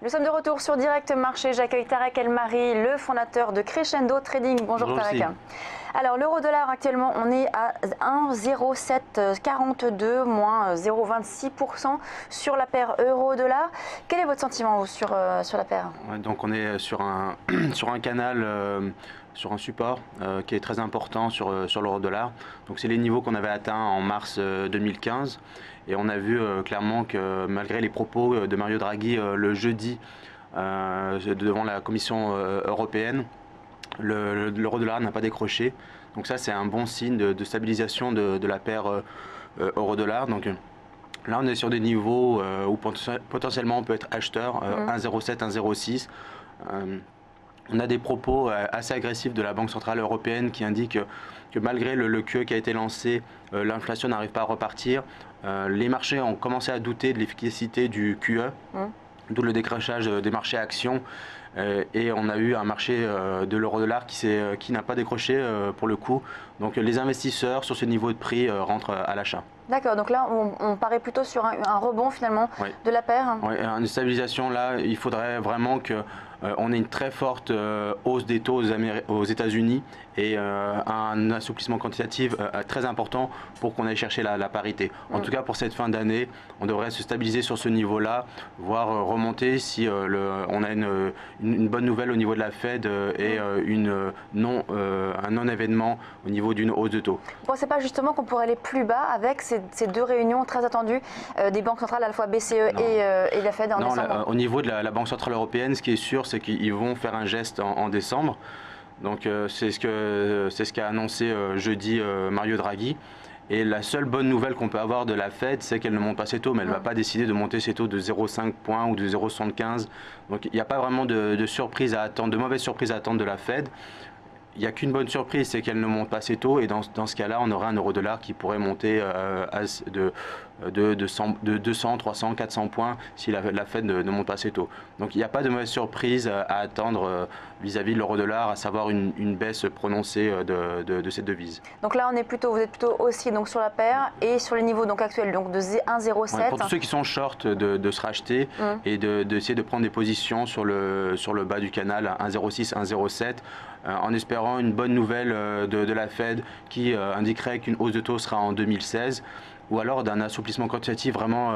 Nous sommes de retour sur Direct Marché. J'accueille Tarek El-Mari, le fondateur de Crescendo Trading. Bonjour Tarek. Alors l'euro-dollar actuellement, on est à 1,0742 moins 0,26% sur la paire euro-dollar. Quel est votre sentiment sur la paire? Donc on est sur un, sur un canal, sur un support qui est très important sur l'euro-dollar. Donc c'est les niveaux qu'on avait atteints en mars 2015. Et on a vu clairement que malgré les propos de Mario Draghi le jeudi devant la Commission européenne, l'euro-dollar n'a pas décroché. Donc ça c'est un bon signe de stabilisation de la paire euro-dollar. Donc là on est sur des niveaux où potentiellement on peut être acheteur, 1,07, 1,06. On a des propos assez agressifs de la Banque Centrale Européenne qui indiquent que malgré le QE qui a été lancé, l'inflation n'arrive pas à repartir. Les marchés ont commencé à douter de l'efficacité du QE, d'où le décrochage des marchés actions. Et on a eu un marché de l'euro-dollar qui n'a pas décroché pour le coup. Donc les investisseurs sur ce niveau de prix rentrent à l'achat. D'accord, donc là on paraît plutôt sur un rebond finalement de la paire. Oui, une stabilisation là, il faudrait vraiment qu'on ait une très forte hausse des taux aux États-Unis et un assouplissement quantitatif très important pour qu'on aille chercher la parité. En tout cas pour cette fin d'année, on devrait se stabiliser sur ce niveau-là, voire remonter si on a une bonne nouvelle au niveau de la Fed et un non-événement au niveau d'une hausse de taux. Vous ne pensez pas justement qu'on pourrait aller plus bas avec ces deux réunions très attendues des banques centrales, à la fois BCE et la Fed en décembre? Au niveau de la Banque Centrale Européenne, ce qui est sûr, c'est qu'ils vont faire un geste en décembre. Donc c'est ce qu'a annoncé jeudi Mario Draghi. Et la seule bonne nouvelle qu'on peut avoir de la Fed, c'est qu'elle ne monte pas ses taux, mais elle ne va pas décider de monter ses taux de 0,5 points ou de 0,75. Donc il n'y a pas vraiment de surprise à attendre, de mauvaise surprise à attendre de la Fed. Il n'y a qu'une bonne surprise, c'est qu'elle ne monte pas ses taux, et dans ce cas-là, on aurait un euro-dollar qui pourrait monter de 200, 300, 400 points si la Fed ne monte pas ses taux. Donc il n'y a pas de mauvaise surprise à attendre vis-à-vis de l'euro-dollar, à savoir une baisse prononcée de cette devise. Donc là, vous êtes plutôt aussi donc, sur la paire et sur les niveaux donc, actuels, donc de 1,07. Ouais, pour tous ceux qui sont short, de se racheter et d'essayer de prendre des positions sur le bas du canal, 1,06, 1,07, en espérant une bonne nouvelle de la Fed qui indiquerait qu'une hausse de taux sera en 2016, ou alors d'un assouplissement quantitatif vraiment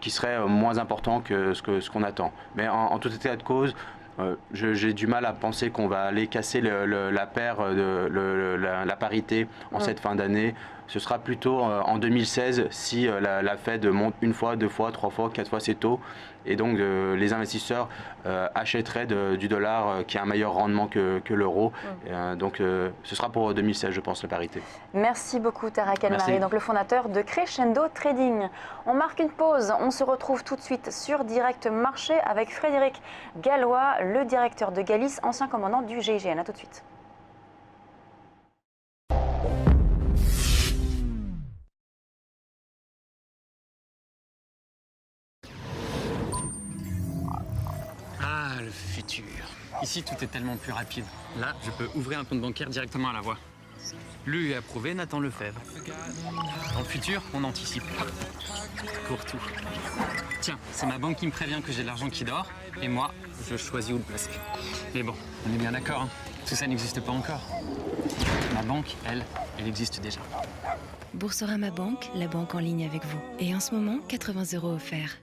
qui serait moins important que ce qu'on attend. Mais en tout état de cause, j'ai du mal à penser qu'on va aller casser la paire, la parité en cette fin d'année. Ce sera plutôt en 2016 si la Fed monte une fois, deux fois, trois fois, quatre fois ses taux. Et donc les investisseurs achèteraient du dollar qui a un meilleur rendement que l'euro. Donc ce sera pour 2016, je pense, la parité. Merci beaucoup Tarek El-Mari, donc le fondateur de Crescendo Trading. On marque une pause, on se retrouve tout de suite sur Direct Marché avec Frédéric Gallois, le directeur de Galis, ancien commandant du GIGN. A tout de suite. Ah, le futur. Ici, tout est tellement plus rapide. Là, je peux ouvrir un compte bancaire directement à la voix. Lu et approuvé, Nathan Lefebvre. Dans le futur, on anticipe. Pour tout. Tiens, c'est ma banque qui me prévient que j'ai de l'argent qui dort, et moi, je choisis où le placer. Mais bon, on est bien d'accord, hein. Tout ça n'existe pas encore. Ma banque, elle existe déjà. Boursorama Banque, la banque en ligne avec vous. Et en ce moment, 80 € offerts.